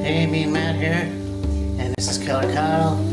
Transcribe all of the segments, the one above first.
Hey, me and Matt here, and this is Killer Kyle.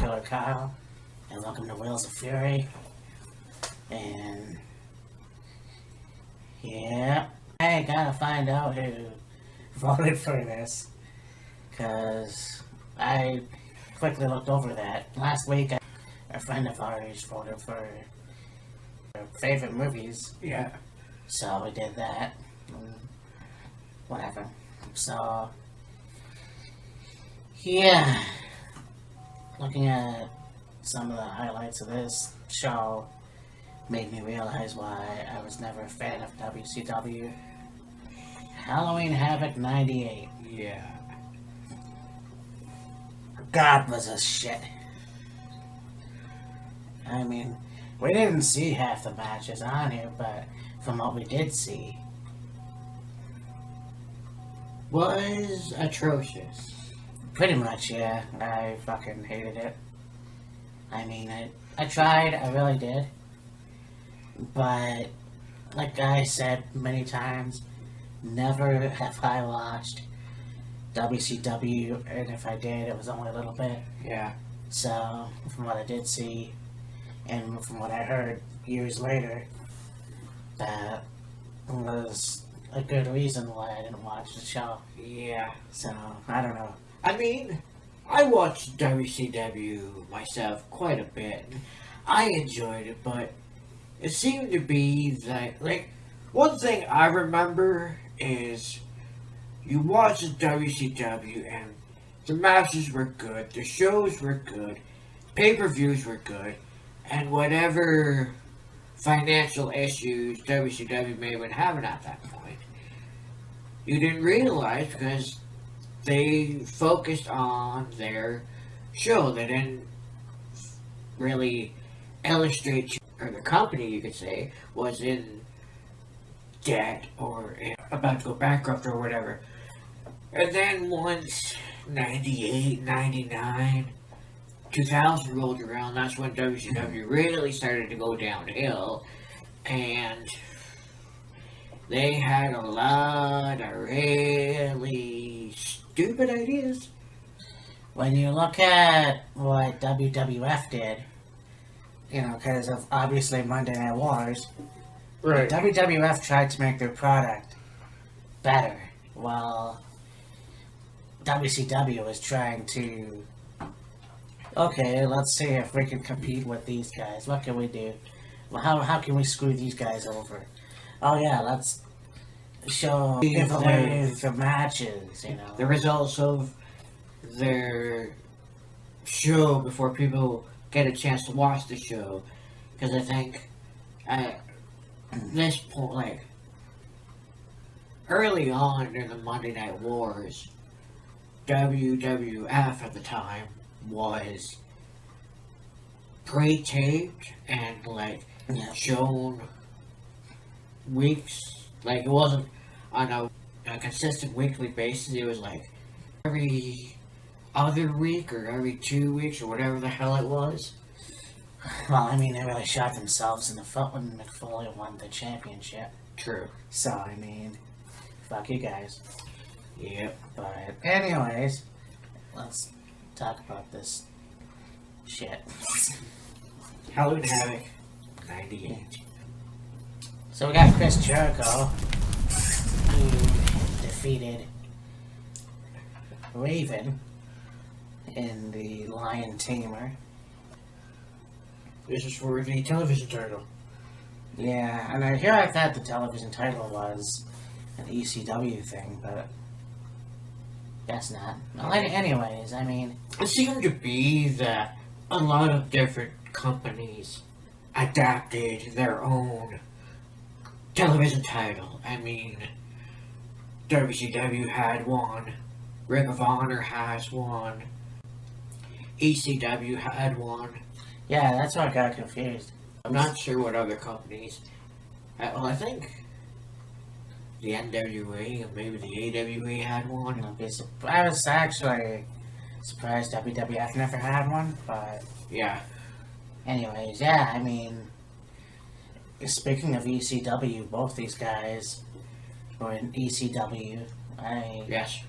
Killer Kyle, and welcome to Wheels of Fury. And yeah, I gotta find out who voted for this, because I quickly looked over that. Last week, a friend of ours voted for our favorite movies. Yeah. So we did that. Whatever. So, yeah. Looking at some of the highlights of this show made me realize why I was never a fan of WCW. Halloween Havoc 98. Yeah. God was a shit. I mean, we didn't see half the matches on here, but from what we did see, Was atrocious. pretty much, yeah, I fucking hated it. I mean, I tried, I really did. But, like I said many times, never have I watched WCW, and if I did, it was only a little bit. Yeah. So, from what I did see, and from what I heard years later, that was a good reason why I didn't watch the show. Yeah. So, I don't know. I mean, I watched WCW myself quite a bit. I enjoyed it, but it seemed to be that, like, one thing I remember is you watch the WCW and the matches were good, the shows were good, pay-per-views were good, and whatever financial issues WCW may have been having at that point, you didn't realize because they focused on their show. They didn't really illustrate, or the company, you could say, was in debt or about to go bankrupt or whatever. And then once 98, 99, 2000 rolled around, that's when WCW really started to go downhill. And they had a lot of really stupid ideas. When you look at what WWF did, you know, because of obviously Monday Night Wars, WWF tried to make their product better, while WCW was trying to, okay, let's see if we can compete with these guys. What can we do? Well, how can we screw these guys over? Oh yeah, let's show the matches, you know. The results of their show before people get a chance to watch the show. Because I think at this point, like, early on in the Monday Night Wars, WWF at the time was pre-taped and like shown weeks. Like it wasn't on a consistent weekly basis. It was like every other week or every 2 weeks or whatever the hell it was. Well, I mean, they really shot themselves in the foot when McFoley won the championship. True. So, I mean, fuck you guys. Yep. But, anyways, let's talk about this shit. Halloween Havoc, 98. So we got Chris Jericho, who defeated Raven in the Lion Tamer. This is for the television title. Yeah, and I thought the television title was an ECW thing, but guess not. Well, anyways, I mean, It seemed to be that a lot of different companies adapted their own television title. I mean, WCW had one, Ring of Honor has one, ECW had one. yeah, that's why I got confused. I'm not sure what other companies. Well, I think the NWA and maybe the AWA had one. I was actually surprised WWF never had one, but Yeah. anyways, yeah, I mean, speaking of ECW, both these guys were in ECW. Yes.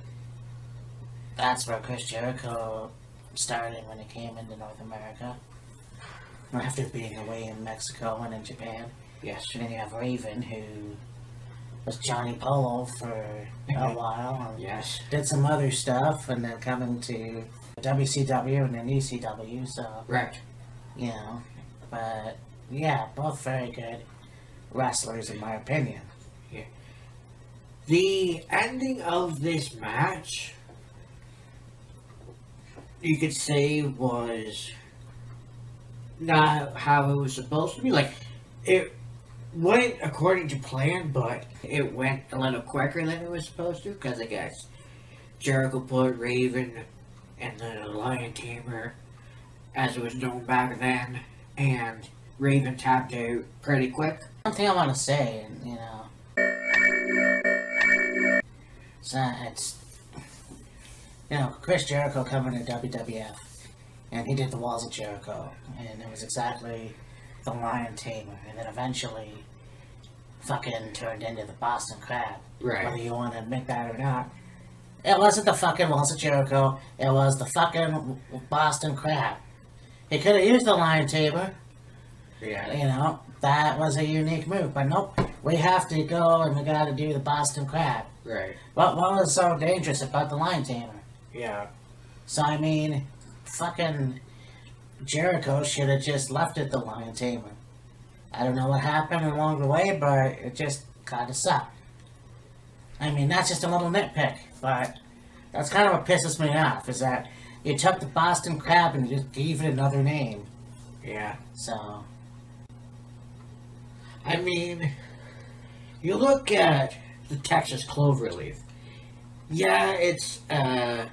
That's where Chris Jericho started when he came into North America. After being away in Mexico and in Japan. Yes. And then you have Raven, who was Johnny Polo for a while. And Yes. did some other stuff, and then coming to WCW and then ECW, so, Right. you know. But, yeah, both very good wrestlers, in my opinion. The ending of this match, you could say, was not how it was supposed to be. Like, it went according to plan, but it went a little quicker than it was supposed to, because I guess Jericho put Raven and the Lion Tamer, as it was known back then, and Raven tapped out pretty quick. One thing I want to say, you know, it's, you know, Chris Jericho coming to WWF, and he did the Walls of Jericho, and it was exactly the Lion Tamer, and then eventually fucking turned into the Boston Crab. Right. Whether you want to admit that or not. It wasn't the fucking Walls of Jericho, it was the fucking Boston Crab. He could have used the Lion Tamer, Yeah. you know, that was a unique move, but nope, we have to go and we gotta do the Boston Crab. Right. What was so dangerous about the Lion Tamer? Yeah. So, I mean, fucking Jericho should have just left it the Lion Tamer. I don't know what happened along the way, but it just kinda sucked. I mean, that's just a little nitpick, but that's kind of what pisses me off, is that you took the Boston Crab and you just gave it another name. Yeah. So, I mean, you look at the Texas cloverleaf. Yeah, it's a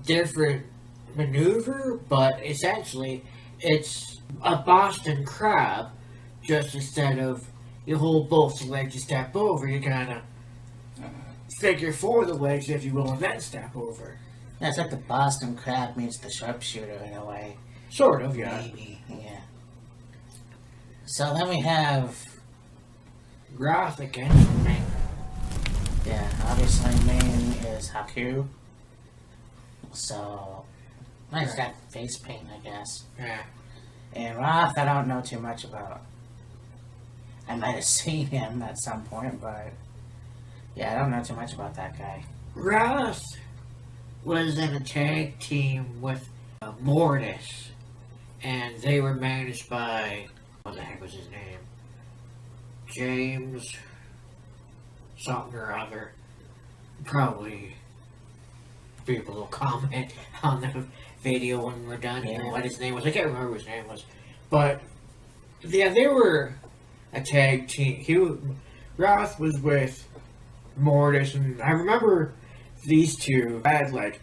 different maneuver, but essentially it's a Boston Crab. Just instead of you hold both legs, you step over, you kind of figure four the legs, if you will, and then step over. yeah, it's like the Boston Crab meets the sharpshooter in a way. Sort of, yeah. Maybe, yeah. So then we have, Wrath against Maine. yeah, obviously Maine is Haku. So, he's got face paint, I guess. Yeah. And Roth, I don't know too much about. I might have seen him at some point, but yeah, I don't know too much about that guy. Wrath was in a tag team with Mortis, and they were managed by, what the heck was his name? James something or other. Probably people will comment on the video when we're done, you know what his name was. I can't remember what his name was. But yeah, they were a tag team. Roth was with Mortis, and I remember these two had like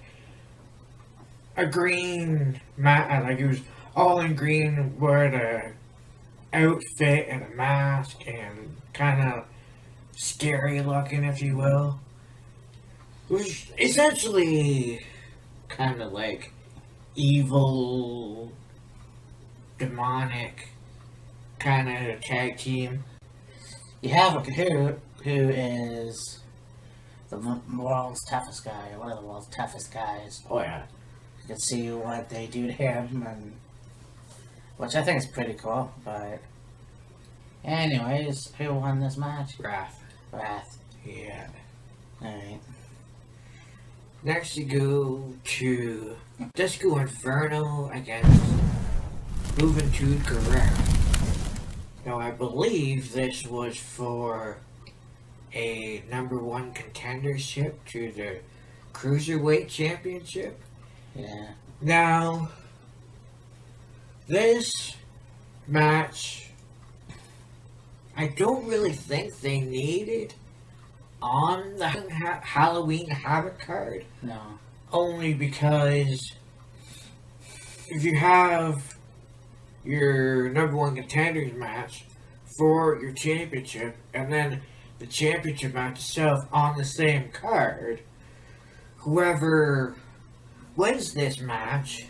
a green mat, like it was all in green, with a outfit and a mask and kind of scary looking, if you will. It was essentially kind of like evil, demonic kind of tag team. You have a who is the world's toughest guy, or one of the world's toughest guys. Oh yeah, You can see what they do to him, and which I think is pretty cool. But anyways, who won this match? Wrath. Wrath. Yeah. Alright. Next you go to Disco Inferno against Juventud Guerrero. Now I believe this was for a #1 contendership to the Cruiserweight Championship. Yeah. Now, this match, I don't really think they needed on the Halloween Havoc card. No. Only because if you have your #1 contenders match for your championship and then the championship match itself on the same card, whoever wins this match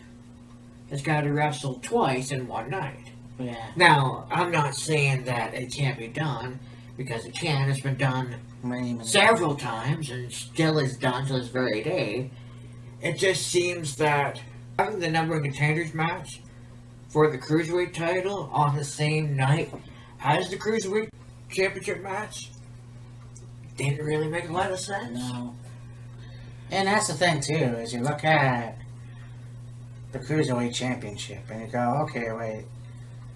has got to wrestle twice in one night. Yeah. Now, I'm not saying that it can't be done, because it can. It's been done Many. several times and still is done to this very day. It just seems that having the #1 contenders match for the Cruiserweight title on the same night as the Cruiserweight Championship match didn't really make a lot of sense. No. And that's the thing too, is you look at the Cruiserweight Championship and you go, okay, wait.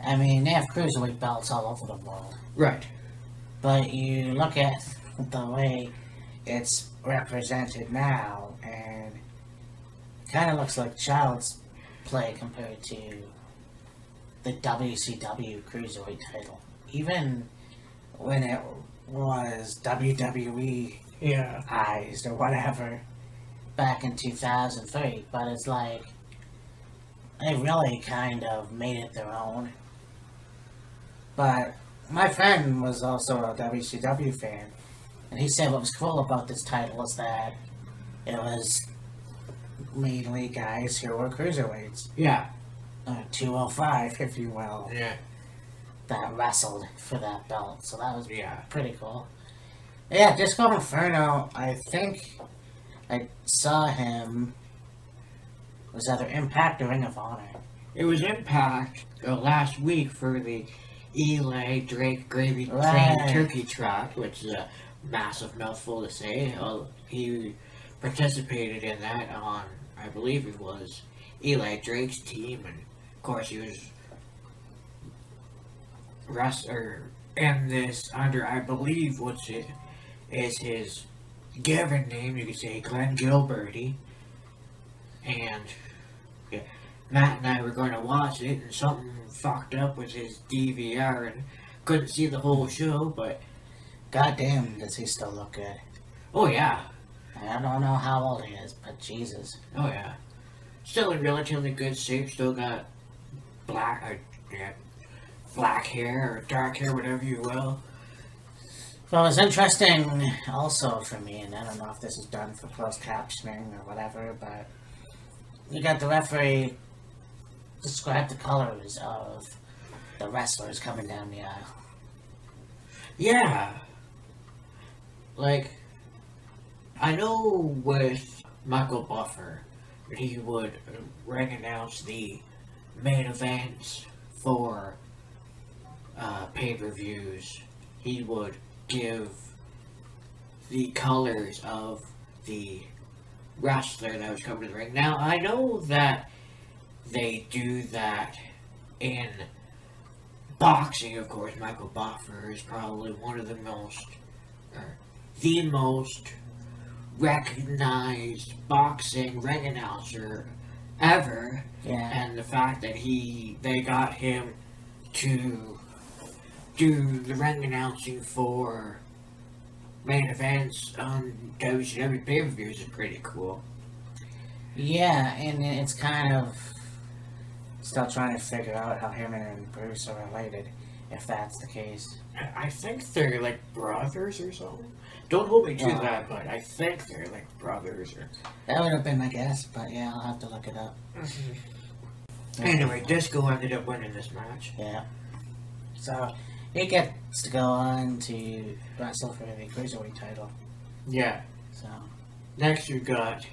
I mean, they have Cruiserweight belts all over the world. Right. But you look at the way it's represented now, and it kind of looks like child's play compared to the WCW Cruiserweight title. Even when it was WWE Yeah. eyes or whatever back in 2003, but it's like they really kind of made it their own. But my friend was also a WCW fan, and he said what was cool about this title is that it was mainly guys who were cruiserweights, Yeah. 205 if you will, Yeah. that wrestled for that belt, so that was Yeah. pretty cool. Yeah, Disco Inferno, I think I saw him, was either Impact or Ring of Honor. It was Impact last week for the Eli Drake Gravy Train Right. Turkey Trot, which is a massive mouthful to say. He participated in that on, I believe it was Eli Drake's team, and of course he was wrestler in this under, I believe, what's it is his given name, you could say Glenn Gilberty. And yeah, Matt and I were going to watch it, and something fucked up with his DVR and couldn't see the whole show, but Goddamn, does he still look good? oh yeah, I don't know how old he is, but Jesus. oh yeah. Still in relatively good shape, still got black, black hair or dark hair, whatever you will. Well, it was interesting also for me, and I don't know if this is done for closed captioning or whatever, but you got the referee describe the colors of the wrestlers coming down the aisle. Yeah. Like, I know with Michael Buffer, he would ring announce the main events for pay-per-views. He would give the colors of the wrestler that was coming to the ring. Now, I know that they do that in boxing, of course. Michael Buffer is probably one of the most recognized boxing ring announcer ever. Yeah. And the fact that they got him to do the ring announcing for main events on WCW pay-per-views is pretty cool. Yeah, and it's kind of still trying to figure out how him and Bruce are related, if that's the case. I think they're like brothers or something. Don't hold me to Oh. that, but I think they're like brothers or. That would have been my guess, but yeah, I'll have to look it up. Anyway, Disco ended up winning this match. Yeah. So he gets to go on to wrestle for the cruiserweight title. Yeah. So Next we got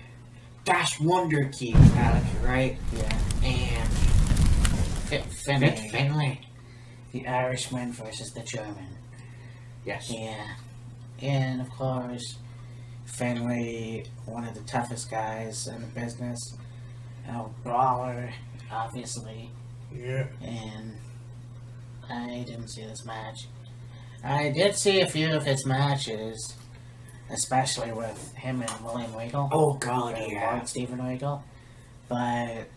Dash Wonder Key match, right? yeah, And Finlay, Finlay. the Irishman versus the German. Yes. Yeah, and of course, Finlay, one of the toughest guys in the business, a brawler, obviously. Yeah. And I didn't see this match. I did see a few of his matches, especially with him and William Regal. Oh God, or yeah. Lord Stephen Regal. But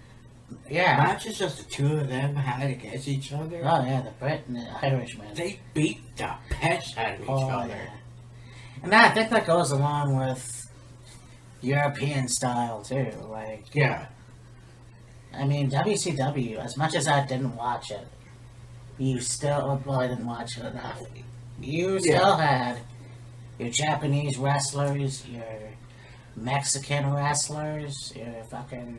yeah, Matches just the two of them had against each other. oh yeah, the Brit and the Irishman. They beat the piss out of each Oh, other. yeah. And I think that goes along with European style too. Like, Yeah. I mean, WCW, as much as I didn't watch it, you still, well, I didn't watch it enough. You still had your Japanese wrestlers, your Mexican wrestlers, your fucking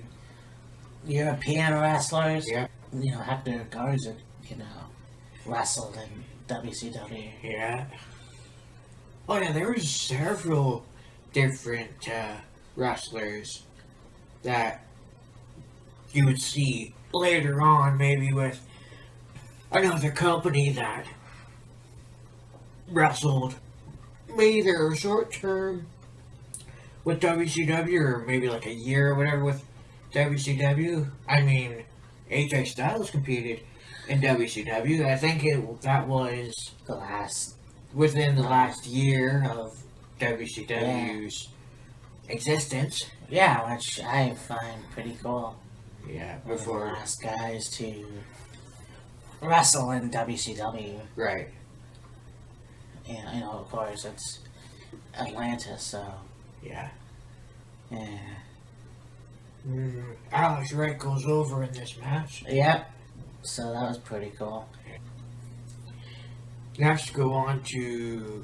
European wrestlers. Yeah. You know, Hector Garza, you know, wrestled in WCW. Yeah. Oh yeah, there was several different wrestlers that you would see later on, maybe with another company that wrestled either short term with WCW or maybe like a year or whatever with WCW. I mean, AJ Styles competed in WCW. I think that was The last, within the last year of WCW's existence. yeah, which I find pretty cool. Yeah, One of the before. last guys to wrestle in WCW. Right. And, you know, of course, it's Atlanta, so, Yeah. yeah. Alex Wright goes over in this match. Yep. So that was pretty cool. Next, go on to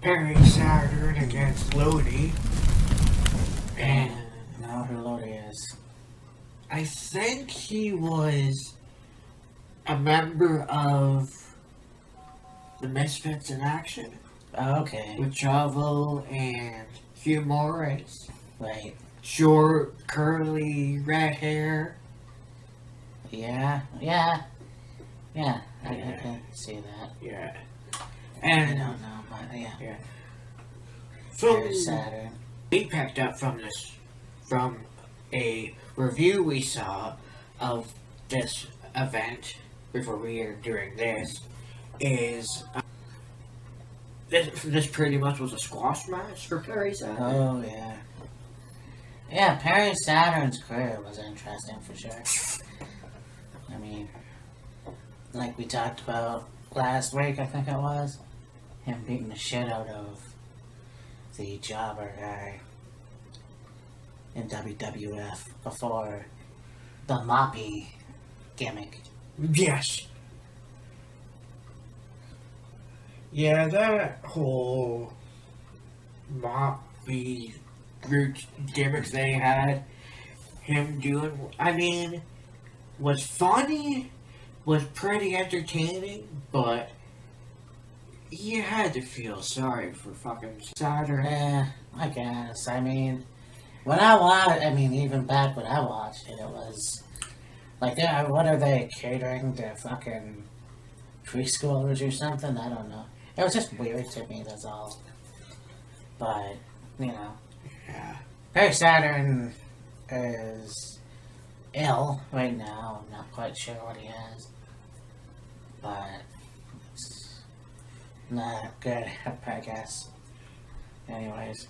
Perry Saturn against Lodi. And Now who Lodi is. I think he was a member of the Misfits in Action Okay. with Chavo and Hugh Morris. Right. Short, curly, red hair. Yeah. Yeah. Yeah. I can see that. Yeah. I And don't know, but yeah. so Very Saturn. we picked up from a review we saw of this event before we are doing this is this pretty much was a squash match for Perry Saturn. Oh, yeah. Yeah, Perry Saturn's career was interesting for sure. I mean, like we talked about last week, I think it was, him beating the shit out of the jobber guy in WWF before the Moppy gimmick. Yes. Yeah, that whole moppy root gimmicks they had him doing, I mean, was funny, was pretty entertaining, but you had to feel sorry for fucking Saturn. Yeah, I guess. I mean, when I watched, I mean, even back when I watched it, it was like, what are they catering to fucking preschoolers or something? I don't know. It was just weird to me, that's all. But, you know, Yeah. Perry Saturn is ill right now. I'm not quite sure what he has. But it's not good, I guess. Anyways.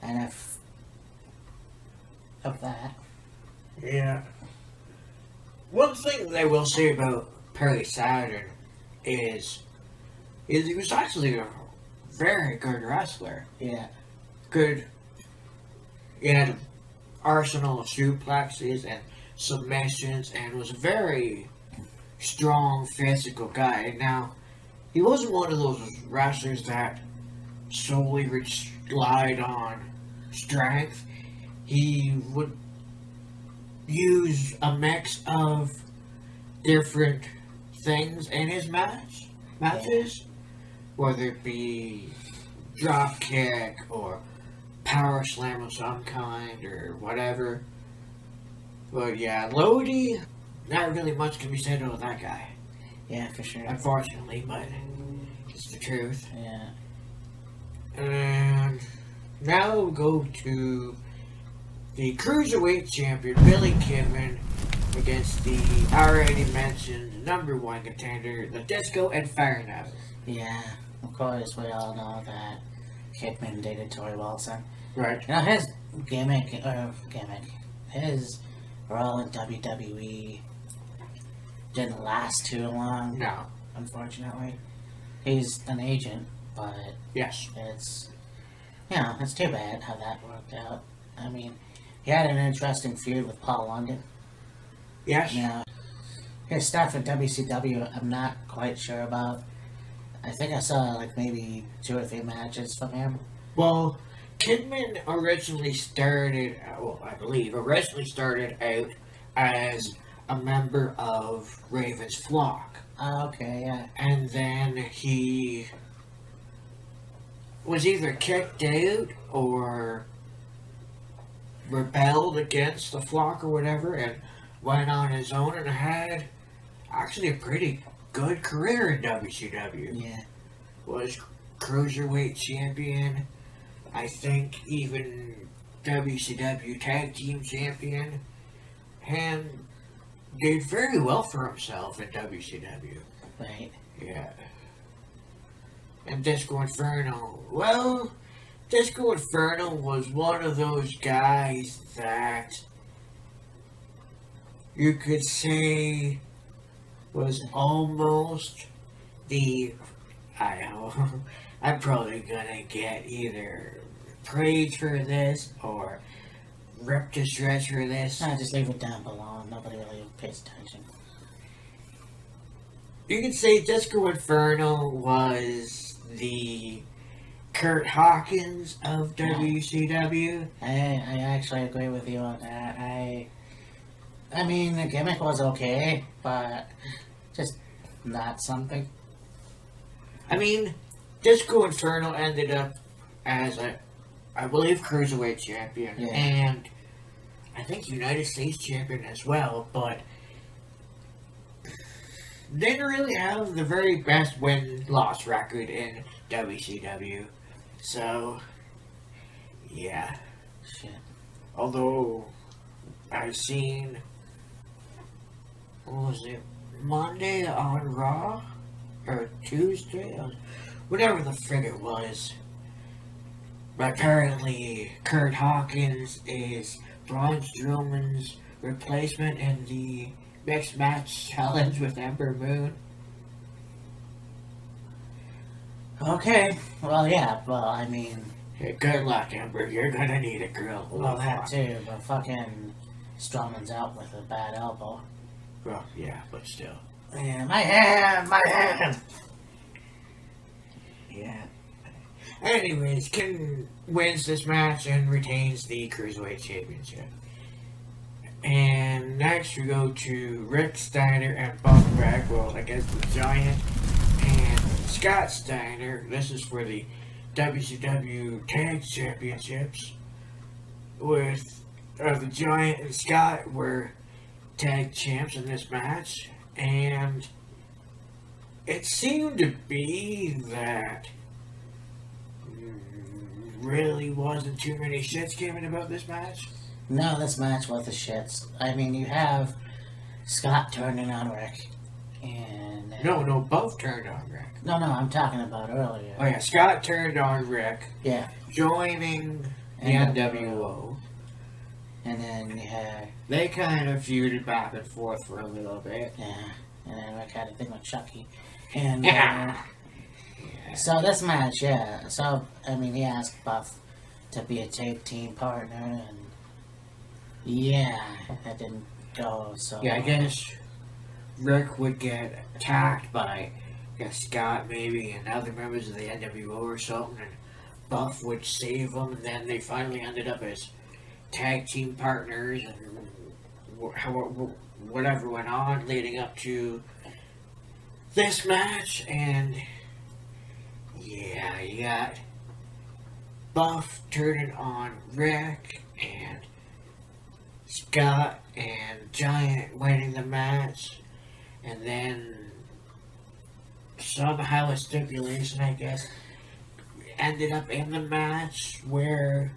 Enough of that. Yeah. One thing they will say about Perry Saturn is he was actually a very good wrestler. Yeah. Good. He had arsenal of suplexes and submissions, and was a very strong physical guy. Now, he wasn't one of those wrestlers that solely relied on strength. He would use a mix of different things in his matches, whether it be drop kick or power slam of some kind or whatever. But yeah, Lodi, not really much can be said about that guy. Yeah, for sure. Unfortunately, but it's the truth. Yeah. And now we'll go to the Cruiserweight champion, Billy Kidman, against the already mentioned number one contender, the Disco Inferno. Yeah, of course, we all know that Kidman dated Tori Wilson. Right. You know, his his role in WWE didn't last too long. No. Unfortunately. He's an agent, but Yes. it's, it's too bad how that worked out. I mean, he had an interesting feud with Paul London. Yes. Now, his stuff in WCW, I'm not quite sure about. I think I saw like maybe 2 or 3 matches from him. Well, Kidman originally started, I believe, started out as a member of Raven's flock. Oh, okay, yeah. And then he was either kicked out or rebelled against the flock or whatever and went on his own and had actually a pretty good career in WCW. Yeah. Was Cruiserweight champion, I think even WCW Tag Team champion, and did very well for himself in WCW. Right. Yeah. And Disco Inferno, well, Disco Inferno was one of those guys that you could say was almost the, I don't know, I'm probably gonna get either praised for this or ripped to shreds for this. Nah, just leave it down below. Nobody really pays attention. You could say Disco Inferno was the Kurt Hawkins of WCW. I actually agree with you on that. I mean, the gimmick was okay, but just not something. I mean, Disco Inferno ended up as I believe, Cruiserweight champion, Yeah. and I think United States champion as well, but didn't really have the very best win-loss record in WCW. So, yeah. Shit. Although, I've seen, what was it, Monday on Raw? Or Tuesday? Whatever the frig it was. But apparently, Kurt Hawkins is Braun Strowman's replacement in the mixed match challenge with Ember Moon. Okay. Well, yeah. Well, I mean, Hey, good luck, Ember. You're gonna need a girl. well, that too. But fucking Strowman's out with a bad elbow. Well, yeah, but still. Man, my hand. Yeah. Anyways, Ken wins this match and retains the Cruiserweight Championship. And next we go to Rick Steiner and Buck Bagwell against the Giant and Scott Steiner. This is for the WCW Tag Championships. With the Giant and Scott were tag champs in this match. And it seemed to be that really wasn't too many shits given about this match. No, this match was the shits. I mean, you have Scott turning on Rick, and No, both turned on Rick. no, I'm talking about earlier. Oh yeah, Scott turned on Rick, Yeah, joining the NWO. and then you had They kind of feuded back and forth for a little bit. and then Rick had a thing with Chucky, and Yeah. so this match, So I mean, he asked Buff to be a tag team partner, and Yeah, that didn't go so. Yeah, I guess Rick would get attacked by, I guess, Scott maybe and other members of the NWO or something, and Buff would save them, and then they finally ended up as tag team partners, and whatever went on leading up to this match, and yeah, you got Buff turning on Rick, and Scott and Giant winning the match, and then somehow a stipulation, I guess, ended up in the match where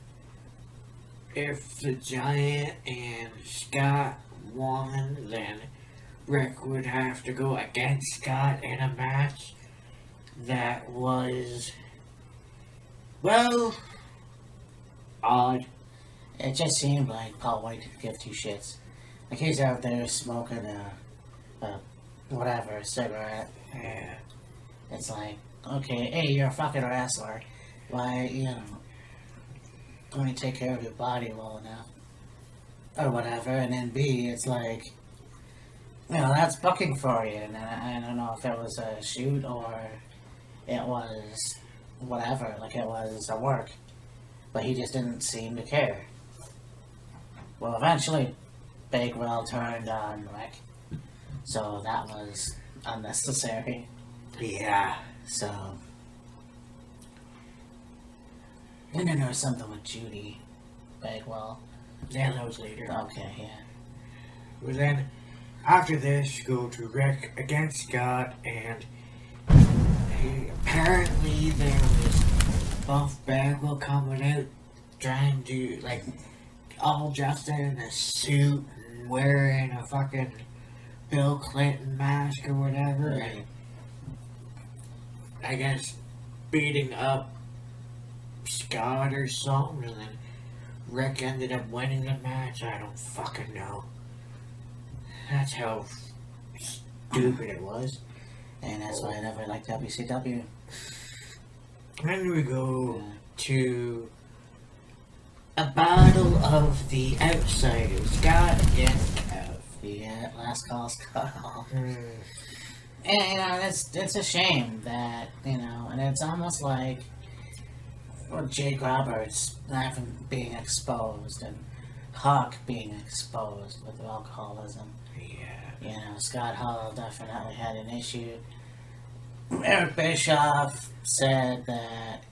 if the Giant and Scott won, then Rick would have to go against Scott in a match that was, well, odd. It just seemed like Paul White didn't give two shits. Like he's out there smoking a cigarette. Yeah. It's like, okay, A, you're a fucking wrestler. Why, let me take care of your body well enough. Or whatever. And then B, it's like, that's booking for you. And I don't know if it was a shoot or it was whatever. Like it was a work. But he just didn't seem to care. Well, eventually, Bagwell turned on Rick. So that was unnecessary. Yeah. So, and then there was something with Judy Bagwell. Yeah, that was later. Okay, yeah. But then, after this, you go to Rick against Scott, and apparently there was Buff Bagwell coming out trying to, like, all dressed in a suit and wearing a fucking Bill Clinton mask or whatever. Right. And I guess beating up Scott or something, and then Rick ended up winning the match. I don't fucking know. That's how stupid it was. And that's why I never liked WCW. Then we go Yeah. to a battle of the outsiders. Scott against Kev. Yeah, last call, Scott. Mm. And, it's a shame that, and it's almost like Jake Roberts being exposed and Hawk being exposed with alcoholism. Yeah. Scott Hall definitely had an issue. Eric Bischoff said that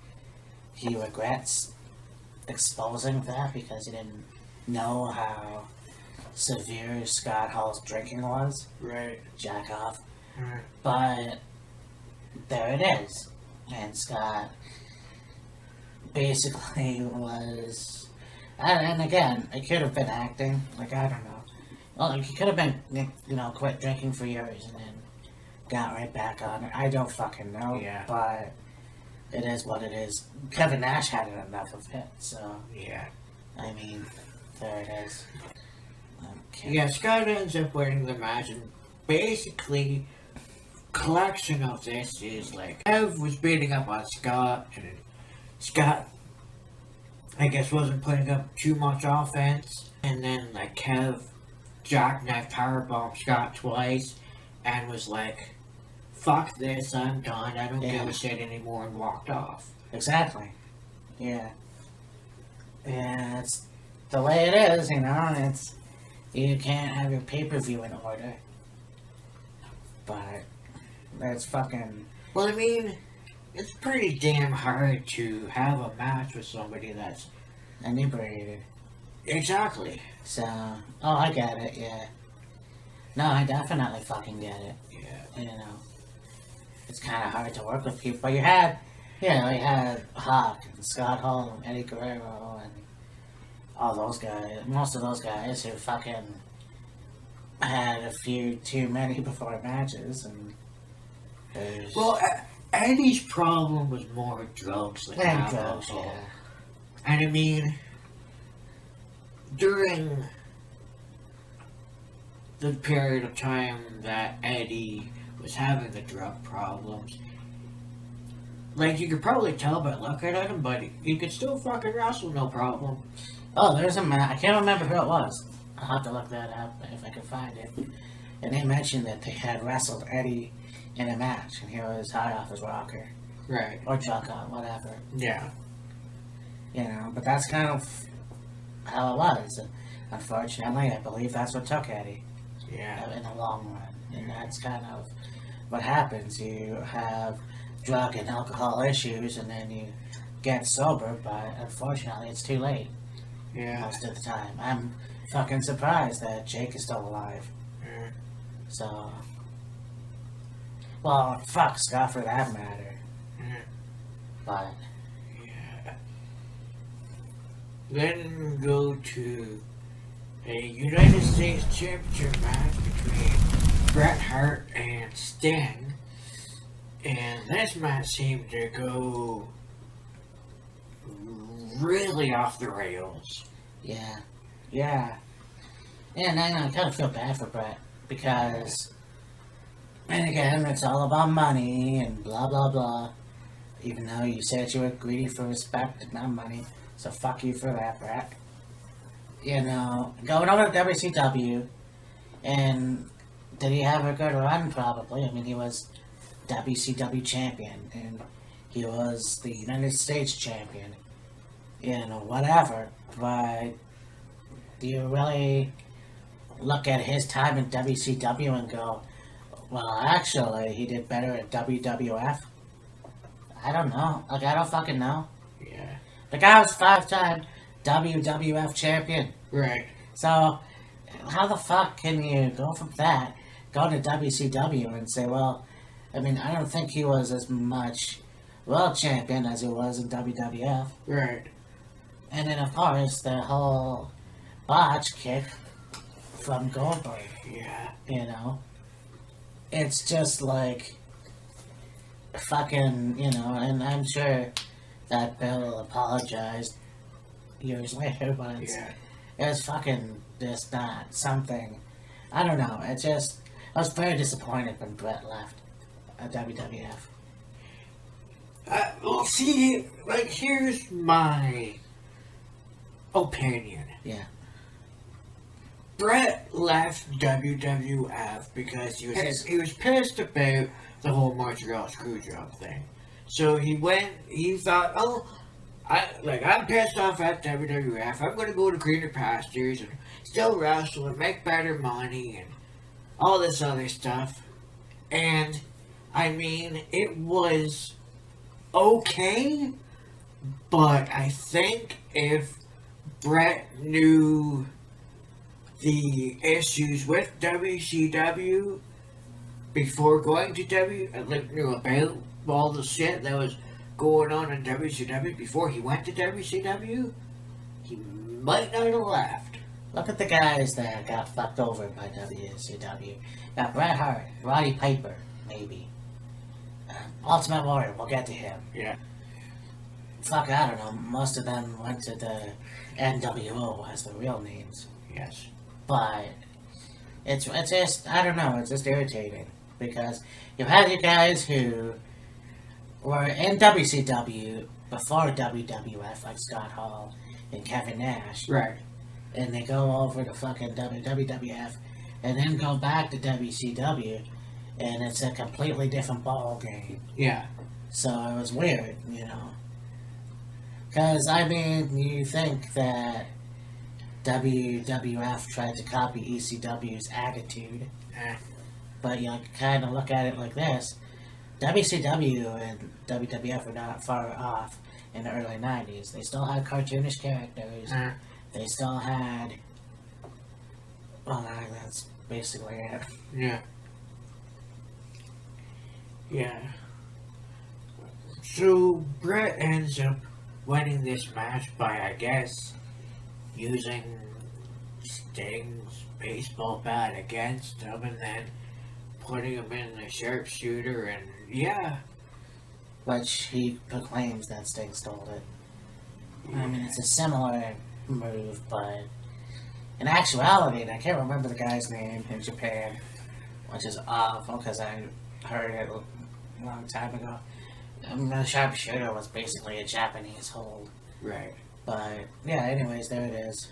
he regrets exposing that because he didn't know how severe Scott Hall's drinking was. Right. Jack off. Right. But there it is. And Scott basically was. And again, it could have been acting. Like, I don't know. Well, he could have been, quit drinking for years and then got right back on it. I don't fucking know. Yeah. But it is what it is. Kevin Nash had enough of it, so. Yeah. I mean, there it is. Okay. Yeah, Scott ends up winning the match, and basically, collection of this is like Kev was beating up on Scott, and Scott, I guess, wasn't putting up too much offense, and then like Kev jackknife powerbombed Scott twice, and was like, "Fuck this, I'm done. I don't give a shit anymore," and walked off. Exactly. Yeah. Yeah, it's the way it is, it's, you can't have your pay-per-view in order. But, that's fucking... Well, I mean, it's pretty damn hard to have a match with somebody that's... inebriated. Exactly. So, I get it, yeah. No, I definitely fucking get it. Yeah. It's kind of hard to work with people. But you had Hawk and Scott Hall and Eddie Guerrero and all those guys. Most of those guys who fucking had a few too many before matches. And Well, Eddie's problem was more drugs than alcohol. yeah. And I mean, during the period of time that Eddie was having the drug problems, like, you could probably tell by looking at him, but he could still fucking wrestle, no problem. Oh, there's a match. I can't remember who it was. I'll have to look that up if I can find it. And they mentioned that they had wrestled Eddie in a match, and he was high off his rocker. Right. Or drunk on, whatever. Yeah. You know, but that's kind of how it was. And unfortunately, I believe that's what took Eddie Yeah. in the long run. And that's kind of what happens. You have drug and alcohol issues, and then you get sober, but unfortunately, it's too late Yeah. most of the time. I'm fucking surprised that Jake is still alive. Yeah. So, well, fuck Scott for that matter. Yeah. But Yeah. Then go to a United States Championship match between Bret Hart and Sting. And this match seemed to go really off the rails. yeah, and I kind of feel bad for Brett because, and again, it's all about money and blah blah blah. Even though you said you were greedy for respect and not money, so fuck you for that, Brett. You know, going over to WCW, and did he have a good run? Probably. I mean, he was WCW champion, and he was the United States champion. You know, whatever. But do you really look at his time in WCW and go, well, actually, he did better at WWF? I don't know. Like, I don't fucking know. Yeah. The guy was 5-time WWF champion. Right. So, how the fuck can you go from that, go to WCW and say, well, I mean, I don't think he was as much world champion as he was in WWF. Right. And then, of course, the whole botch kick from Goldberg, Yeah. you know? It's just like fucking, you know, and I'm sure that Bill apologized years later, but Yeah. it was fucking just not something. I don't know. I was very disappointed when Brett left WWF. Well, see, like, here's my opinion. Yeah. Brett left WWF because he was pissed about the whole Montreal Screwjob thing. So he thought, oh, I'm pissed off at WWF. I'm gonna go to greener pastures and still wrestle and make better money and all this other stuff. And I mean, it was okay, but I think if Brett knew the issues with WCW before going to knew about all the shit that was going on in WCW before he went to WCW, he might not have left. Look at the guys that got fucked over by WCW. Got Bret Hart, Roddy Piper, maybe. Ultimate Warrior, we'll get to him. Yeah. Fuck, I don't know. Most of them went to the NWO as the real names. Yes. But it's just, I don't know, it's just irritating. Because you had you guys who were in WCW before WWF, like Scott Hall and Kevin Nash. Right. And they go over to fucking WWF and then go back to WCW, and it's a completely different ball game. Yeah. So it was weird, you know. Because, I mean, you think that WWF tried to copy ECW's attitude, but you kind of look at it like this. WCW and WWF were not far off in the early 90s. They still had cartoonish characters. They still had... Well, that's basically it. Yeah. Yeah. So Brett ends up winning this match by, I guess, using Sting's baseball bat against him and then putting him in the sharpshooter, and yeah. Which he proclaims that Sting stole it. I mean, it's a similar move, but in actuality, and I can't remember the guy's name in Japan, which is awful because I heard it a long time ago. The sharpshooter was basically a Japanese hold. Right. But yeah, anyways, there it is.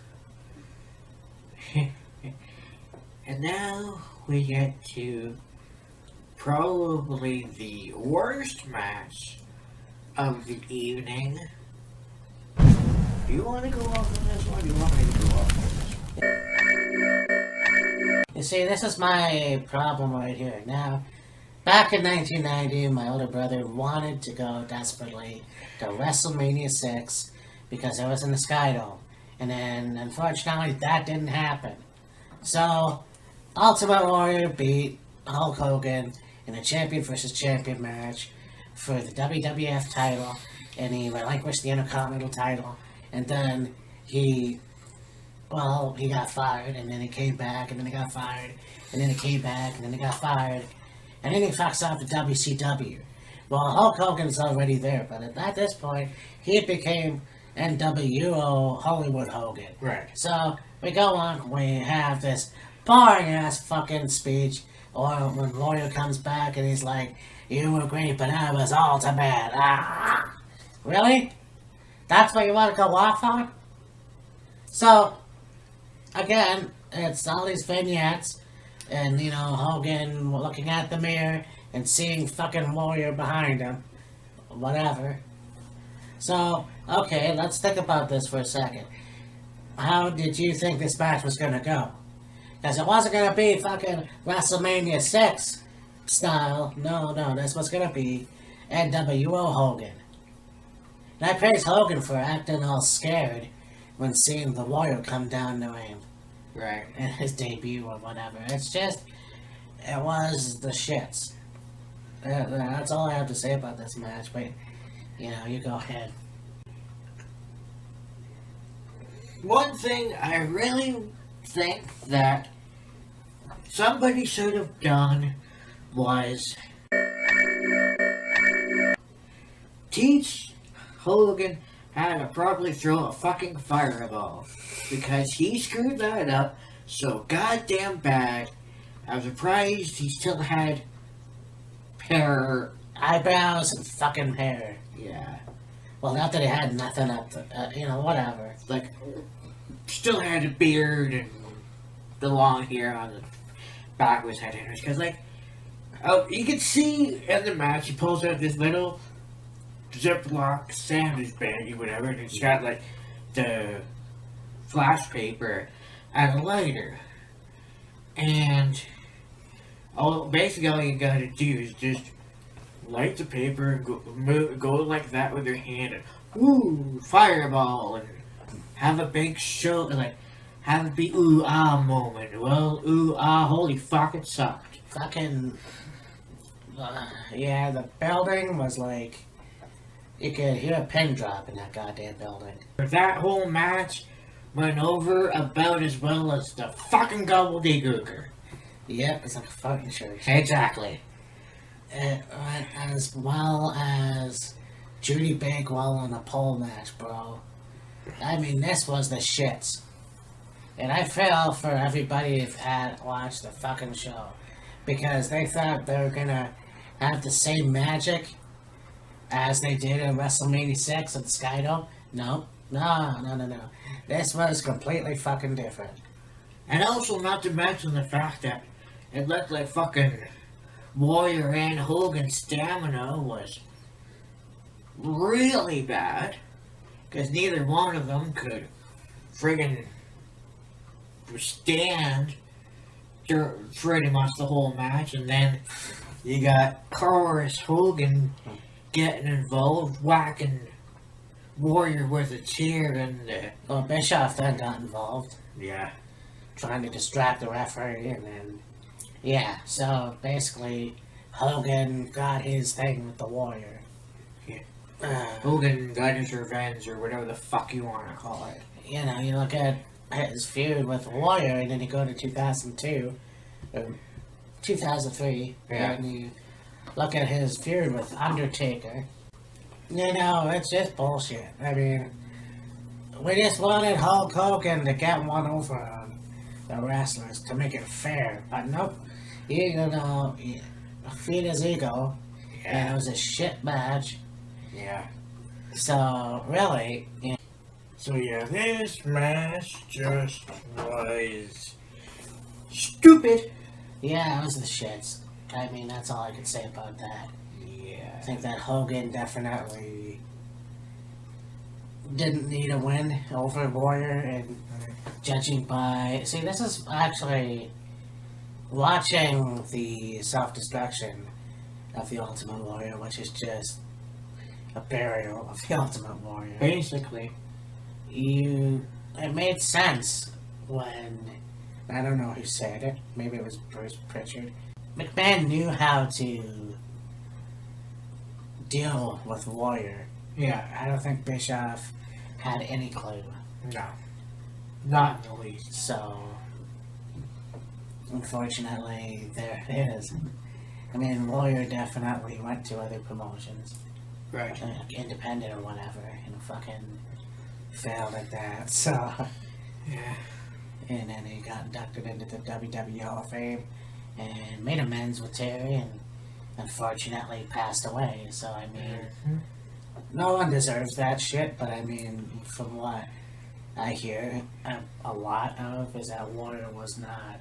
And now we get to probably the worst match of the evening. Do you want to go off on this one? Do you want me to go off on this one? You see, this is my problem right here. Now, back in 1990, my older brother wanted to go desperately to WrestleMania 6 because it was in the Sky Dome. And then, unfortunately, that didn't happen. So, Ultimate Warrior beat Hulk Hogan in a champion versus champion match for the WWF title, and he relinquished the Intercontinental title, and then he got fired, and then he came back, and then he got fired, and then he came back, and then he got fired, and then he fucks off to WCW. Well, Hulk Hogan's already there, but at this point, he became NWO Hollywood Hogan. Right. So, we go on, we have this boring-ass fucking speech, or when Warrior comes back and he's like, "You were great, but I was ultimate." Ah! Really? That's what you want to go off on? So, again, it's all these vignettes, and, Hogan looking at the mirror and seeing fucking Warrior behind him. Whatever. So, okay, let's think about this for a second. How did you think this match was gonna go? Because it wasn't gonna be fucking WrestleMania 6 style. No, this was gonna be NWO Hogan. And I praise Hogan for acting all scared when seeing the Warrior come down to him. Right. In his debut or whatever. It's just, it was the shits. That's all I have to say about this match, but, you go ahead. One thing I really think that somebody should have done was teach Hogan how to properly throw a fucking fireball, because he screwed that up so goddamn bad. I'm surprised he still had hair. Eyebrows and fucking hair. Yeah. Well, not that he had nothing up to, whatever. Like, still had a beard and the long hair on the back of his head. Because, you can see in the match, he pulls out this little Ziploc sandwich bag or whatever, and it's got, the flash paper and a lighter. And basically all you gotta do is just light the paper and go like that with your hand and ooh, fireball, and have a big show, have a big ooh ah moment. Well, ooh ah, holy fuck, it sucked. Fucking, yeah, the building was like, you could hear a pin drop in that goddamn building. That whole match went over about as well as the fucking gobbledygooker. Yep, it's like a fucking church. Exactly. As well as Judy Bagwell in a pole match, bro. I mean, this was the shits. And I feel for everybody who had watched the fucking show, because they thought they were gonna have the same magic as they did in WrestleMania 6 at the Sky Dome. No. This was completely fucking different. And also, not to mention the fact that it looked like fucking Warrior and Hogan's stamina was really bad, because neither one of them could friggin' stand pretty much the whole match. And then you got Horace Hogan getting involved, whacking Warrior with a chair, and Well, Bischoff then got involved, yeah. trying to distract the referee, and then, yeah, so basically, Hogan got his thing with the Warrior. Hogan got his revenge, or whatever the fuck you want to call it. You look at his feud with the Warrior, and then you go to 2002, or 2003, Yeah. and you look at his feud with Undertaker. It's just bullshit. I mean, we just wanted Hulk Hogan to get one over on the wrestlers to make it fair, but nope. He feed his ego, and it was a shit match. Yeah. So, really, So yeah, this match just was stupid. Yeah, it was the shits. I mean, that's all I could say about that. I Yeah. think that Hogan definitely didn't need a win over Warrior, and judging by. See, this is actually watching the self destruction of the Ultimate Warrior, which is just a burial of the Ultimate Warrior. Basically. It made sense when, I don't know who said it, maybe it was Bruce Pritchard. McMahon knew how to deal with Warrior. Yeah. I don't think Bischoff had any clue. No. Not in the least. So, unfortunately, there it is. I mean, Warrior definitely went to other promotions, Right. independent or whatever, and fucking failed at that. So, Yeah. and then he got inducted into the WWE Hall of Fame and made amends with Terry, and unfortunately passed away. So, I mean, no one deserves that shit, but I mean, from what I hear a lot of is that Warrior was not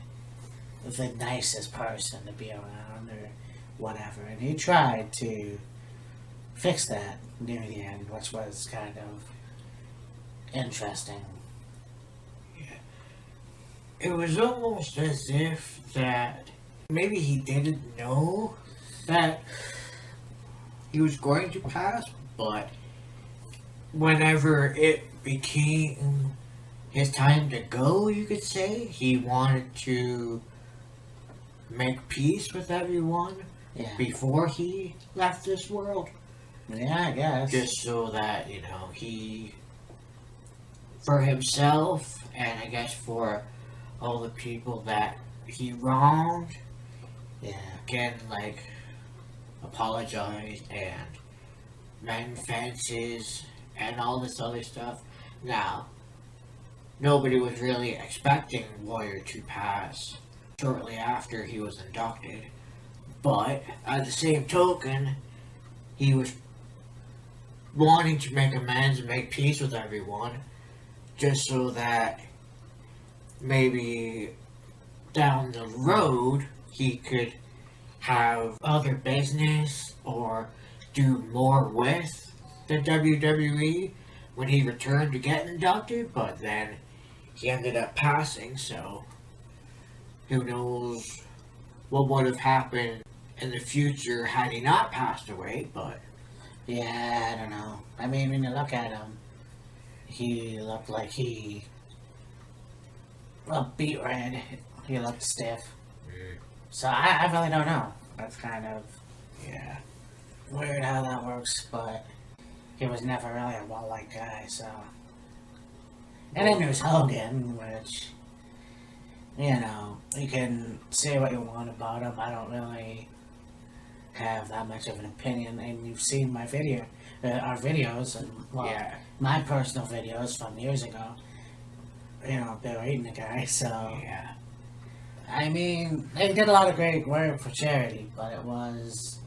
the nicest person to be around or whatever, and he tried to fix that near the end, which was kind of interesting. It was almost as if that maybe he didn't know that he was going to pass, but whenever it became his time to go, you could say, he wanted to make peace with everyone Yeah, before he left this world. yeah, I guess. Just so that, he, for himself, and I guess for all the people that he wronged, Yeah, can, apologize and mend fences and all this other stuff. Now, nobody was really expecting Warrior to pass shortly after he was inducted, but at the same token, he was wanting to make amends and make peace with everyone, just so that maybe down the road he could have other business or do more with the WWE when he returned to get inducted, but then he ended up passing, so who knows what would have happened in the future had he not passed away, but yeah, I don't know. I mean, when you look at him, he looked like he looked beat red. He looked stiff. So I really don't know. That's kind of yeah. weird how that works, but he was never really a well-liked guy, so. And then there's Hogan, which, you can say what you want about him. I don't really have that much of an opinion, and you've seen my our videos, and Yeah. my personal videos from years ago. Berating the guy, so. Yeah. I mean, they did a lot of great work for charity, but it was,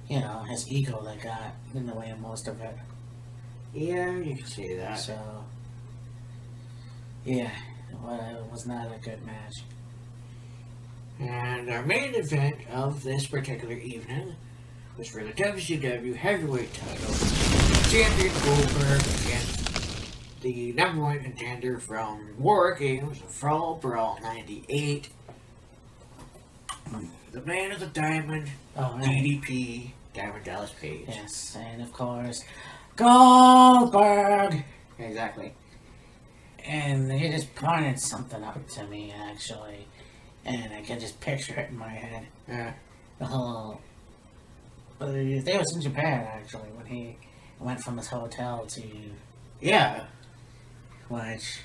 his ego that got in the way of most of it. Yeah, you can see that. So, yeah, it was not a good match. And our main event of this particular evening was for the WCW Heavyweight title. Champion Goldberg against the number one contender from War Games, Brawl Brawl 98. The man of the diamond, Oh, right. DDP, Diamond Dallas Page. Yes, and of course, Goldberg! Exactly. And he just pointed something up to me, actually, and I can just picture it in my head. Yeah. The whole. They was in Japan, actually, when he went from his hotel to. Yeah. Which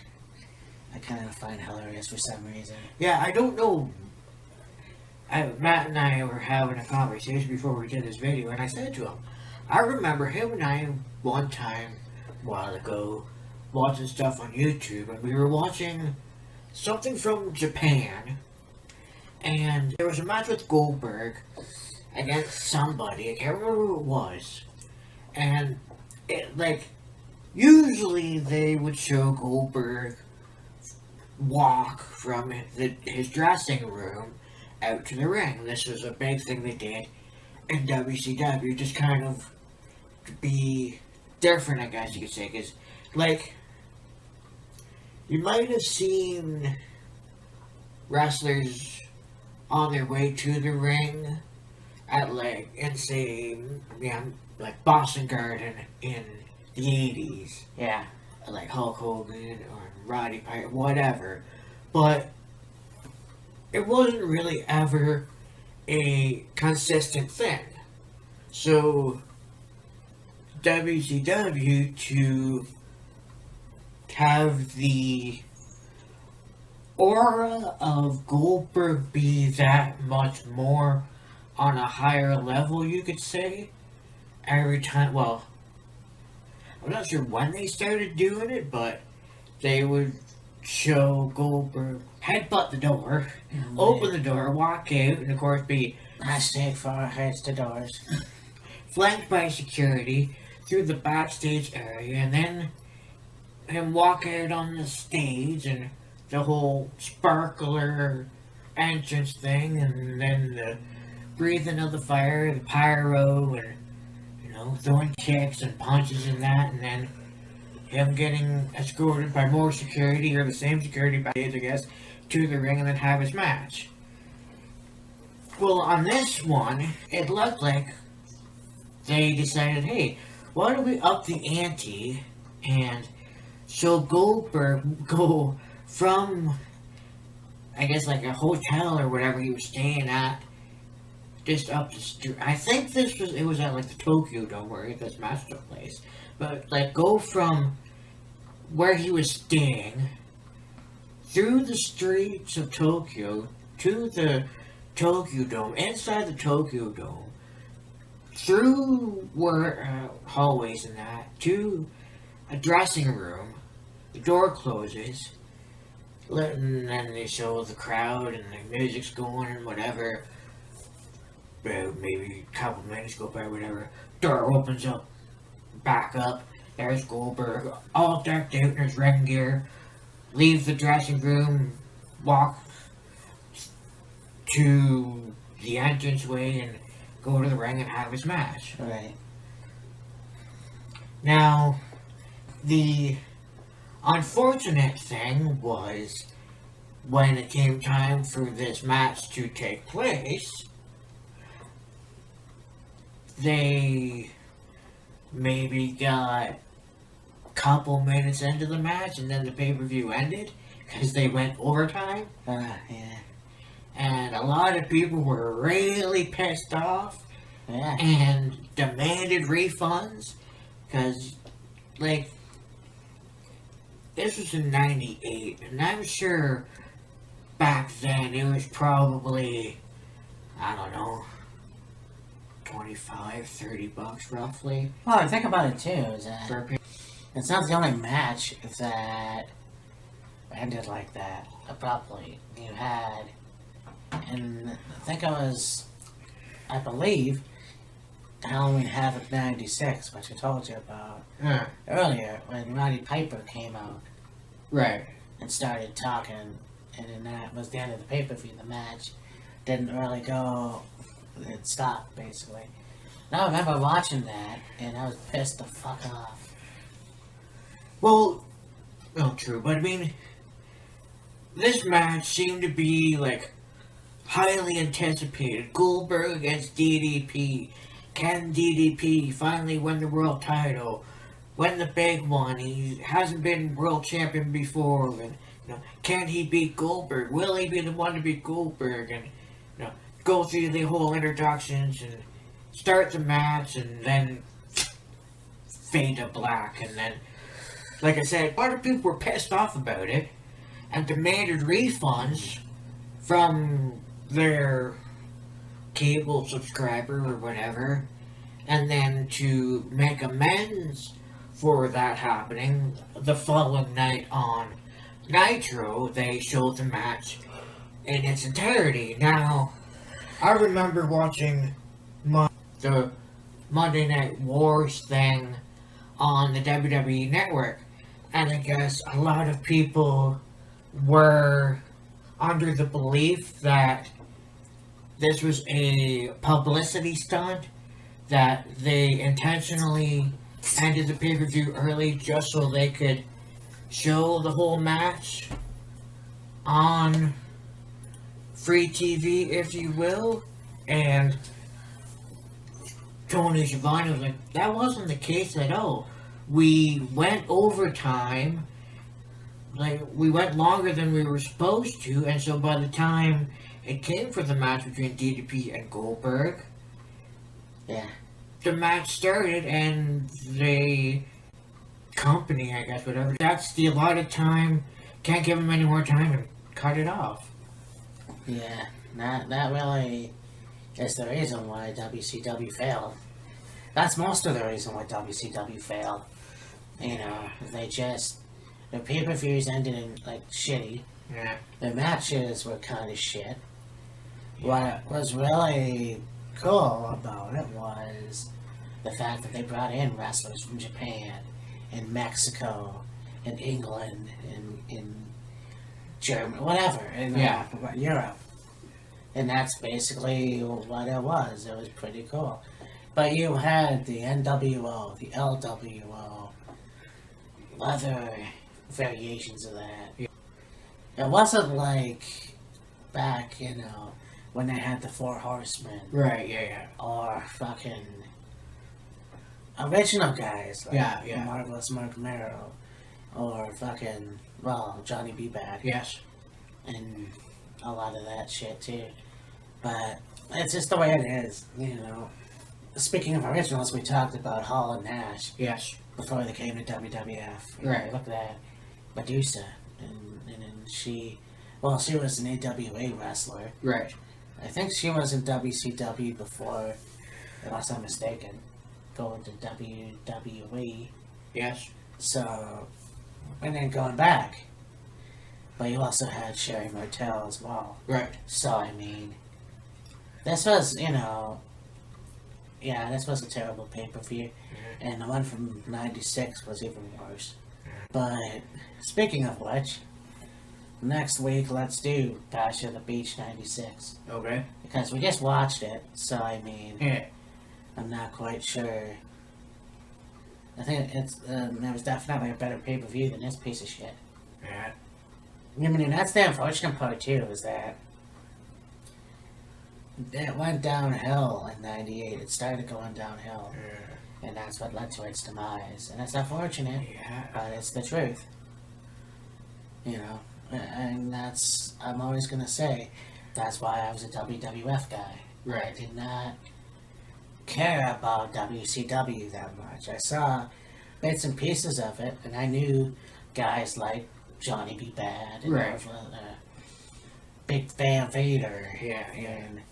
I kind of find hilarious for some reason. Yeah, I don't know. Matt and I were having a conversation before we did this video, and I said to him, I remember him and I one time, a while ago, watching stuff on YouTube, and we were watching something from Japan, and there was a match with Goldberg against somebody, I can't remember who it was, and usually they would show Goldberg walk from his dressing room out to the ring. This was a big thing they did in WCW, just kind of to be different, I guess you could say, because, like, you might have seen wrestlers on their way to the ring at, like, in, say, yeah, like Boston Garden in the 80s. Yeah. Like Hulk Hogan or Roddy Piper, whatever. But it wasn't really ever a consistent thing. So WCW, to have the aura of Goldberg be that much more on a higher level, you could say, every time, well, I'm not sure when they started doing it, but they would show Goldberg headbutt the door, open the door, walk out, and of course be Hashtag for heads to doors. flanked by security through the backstage area, and then him walk out on the stage and the whole sparkler entrance thing, and then the breathing of the fire, the pyro, and throwing kicks and punches and that, and then him getting escorted by more security, or the same security backstage, I guess, to the ring, and then have his match. Well, on this one, it looked like they decided, hey, why don't we up the ante and show Goldberg go from, I guess, like a hotel or whatever he was staying at, just up the street. I think it was at like the Tokyo Dome where this match took place. But like go from where he was staying through the streets of Tokyo to the Tokyo Dome, inside the Tokyo Dome, through where hallways and that, to a dressing room. The door closes, and then they show the crowd and the music's going and whatever. Maybe a couple minutes go by, whatever. Door opens up, back up. There's Goldberg, all decked out in his ring gear. Leaves the dressing room, walk to the entranceway, and go to the ring and have his match. Right. Now, the unfortunate thing was when it came time for this match to take place, they maybe got a couple minutes into the match and then the pay-per-view ended because they went overtime. Yeah. And a lot of people were really pissed off Yeah. and demanded refunds because, like, this was in 98, and I'm sure back then it was probably, I don't know, 25, 30 bucks roughly. Well, think about it too, is that For a pay- it's not the only match that ended like that abruptly. You had, and I think it was, I believe, Halloween Havoc 96, which I told you about earlier, when Roddy Piper came out Right. and started talking, and then that was the end of the pay-per-view. The match didn't really go, it stopped, basically. And I remember watching that, and I was pissed the fuck off. Well, true, but I mean, this match seemed to be, like, highly anticipated. Goldberg against DDP. Can DDP finally win the world title? Win the big one? He hasn't been world champion before. And, can he beat Goldberg? Will he be the one to beat Goldberg? And, go through the whole introductions and start the match and then fade to black. And then, like I said, a lot of people were pissed off about it and demanded refunds from their cable subscriber or whatever. And then to make amends for that happening, the following night on Nitro, they showed the match in its entirety. Now, I remember watching the Monday Night Wars thing on the WWE Network. And I guess a lot of people were under the belief that this was a publicity stunt, that they intentionally ended the pay-per-view early just so they could show the whole match on free TV, if you will. And Tony Schiavone was like, that wasn't the case at all. We went overtime, like, we went longer than we were supposed to, and so by the time it came for the match between DDP and Goldberg, Yeah. the match started, and the company, I guess, whatever, that's the allotted time, can't give them any more time, and cut it off. Yeah. That really is the reason why WCW failed. That's most of the reason why WCW failed. You know, the pay-per-views ended in, like, shitty. Yeah. The matches were kind of shit. What was really cool about it was the fact that they brought in wrestlers from Japan and Mexico and England and in Germany, whatever, in Europe. And that's basically what it was. It was pretty cool. But you had the NWO, the LWO, other variations of that. Yeah. It wasn't like back, when they had the Four Horsemen. Right, yeah. Or fucking original guys. Like Yeah. Marvelous Mark Merrow. Or fucking, Johnny B. Bad. Yes. And a lot of that shit too. But it's just the way it is, Speaking of originals, we talked about Hall and Nash. Yes. Before they came to WWF. Right. Look at that. Medusa. And she was an AWA wrestler. Right. I think she was in WCW before, unless I'm mistaken, going to WWE. Yes. So, and then going back. But you also had Sherry Martel as well. Right. So, I mean, this was, this was a terrible pay-per-view. Mm-hmm. And the one from 96 was even worse. But, speaking of which, next week, let's do Bash of the Beach 96. Okay. Because we just watched it, so I mean, Yeah. I'm not quite sure. I think there was definitely a better pay-per-view than this piece of shit. Yeah. I mean, that's the unfortunate part too, is that it went downhill in 98. It started going downhill. And that's what led to its demise. And it's unfortunate, Yeah. but it's the truth. And I'm always going to say, that's why I was a WWF guy. Right. I did not care about WCW that much. I saw bits and pieces of it, and I knew guys like Johnny B. Bad and Right. Big Van Vader. Yeah. And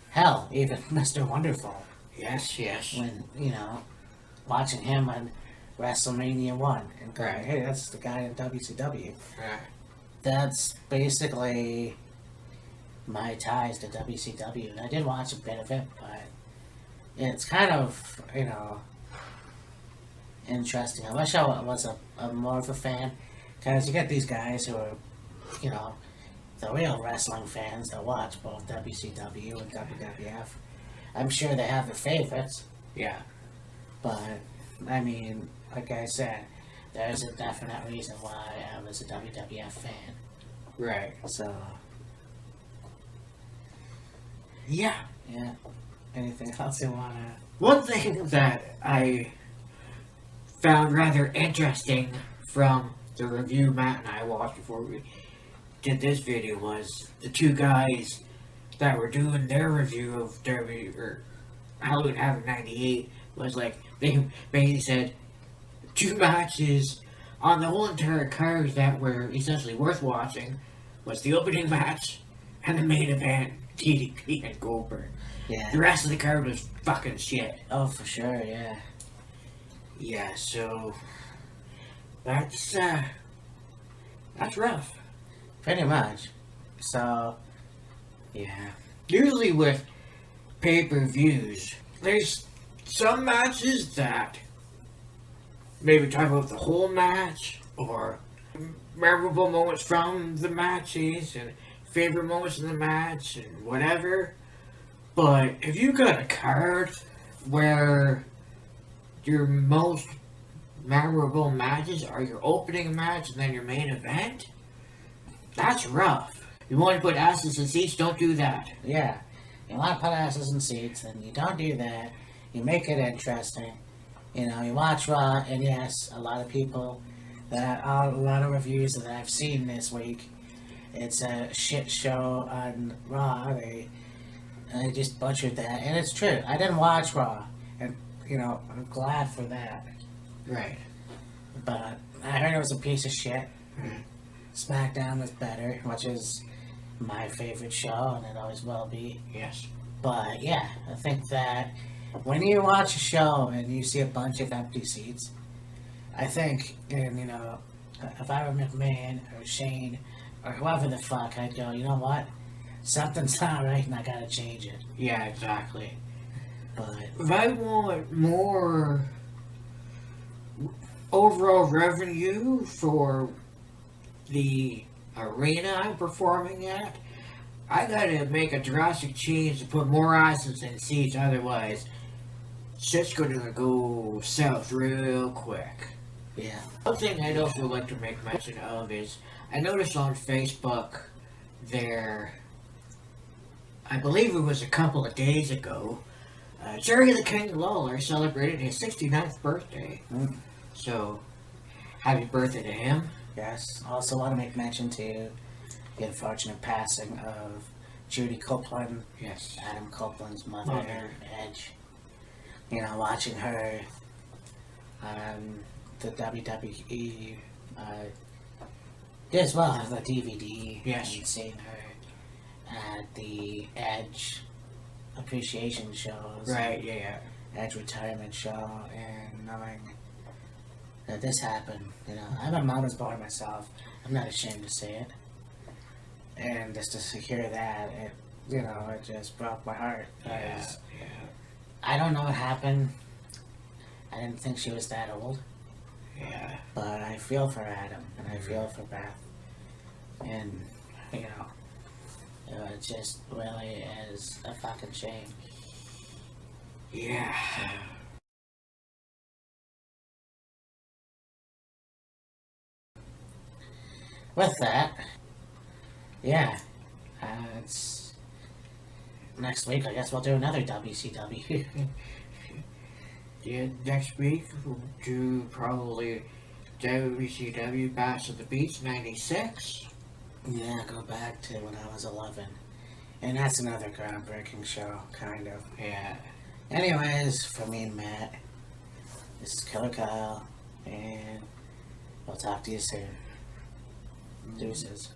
hell, even Mr. Wonderful. Yes. When, watching him on WrestleMania 1 and going, Right. hey, that's the guy in WCW. Yeah. That's basically my ties to WCW. And I did watch a bit of it, but it's kind of, interesting. I wish I was a more of a fan, because you get these guys who are, the real wrestling fans that watch both WCW and WWF. I'm sure they have their favorites, Yeah. but, I mean, like I said, there's a definite reason why I was a WWF fan. Right. So, Yeah. yeah. Anything else you want to... One thing that I found rather interesting from the review Matt and I watched before we did this video was the two guys that were doing their review of Halloween Havoc 98 was like, they basically said 2 matches on the whole entire card that were essentially worth watching was the opening match and the main event, DDP and Goldberg. Yeah. The rest of the card was fucking shit. Oh, for sure, yeah. Yeah, so that's rough. Pretty much. So, Yeah. Usually with pay-per-views, there's some matches that maybe talk about the whole match or memorable moments from the matches and favorite moments in the match and whatever. But if you got a card where your most memorable matches are your opening match and then your main event, that's rough. You want to put asses in seats, don't do that. Yeah. You want to put asses in seats, and you don't do that. You make it interesting. You know, you watch Raw, and yes, a lot of people, a lot of reviews that I've seen this week, it's a shit show on Raw. They just butchered that, and it's true. I didn't watch Raw, and, you know, I'm glad for that. Right. But I heard it was a piece of shit. SmackDown was better, which is my favorite show, and it always will be. Yes. But yeah, I think that when you watch a show and you see a bunch of empty seats, I think, and you know, if I were McMahon or Shane or whoever the fuck, I'd go, you know what? Something's not right, and I gotta change it. Yeah, exactly. But If I want more overall revenue for the arena I'm performing at, I gotta make a drastic change to put more asses in seats, otherwise shit's gonna go south real quick. yeah, One thing I'd also like to make mention of is I noticed on Facebook there, I believe it was a couple of days ago, Jerry the King Lawler celebrated his 69th birthday. So, happy birthday to him. yes. Also want to make mention to the unfortunate passing of Judy Copeland, Yes. Adam Copeland's mother, Mother. Edge. You know, watching her on the WWE, as well as the DVD, Yes. and seeing her at the Edge appreciation shows, Right, yeah. Edge retirement show, and knowing that this happened. You know, I'm a mama's boy myself. I'm not ashamed to say it. And just to hear that, it just broke my heart. Yeah, 'Cause yeah. I don't know what happened. I didn't think she was that old, Yeah. but I feel for Adam and I feel for Beth, and it just really is a fucking shame. Yeah. With that, yeah, it's next week. I guess we'll do another WCW. Yeah, next week we'll do probably WCW Bash of the Beach 96. Yeah, go back to when I was 11, and that's another groundbreaking show, kind of. Yeah. Anyways, for me and Matt, this is Killer Kyle, and we'll talk to you soon. Deuces.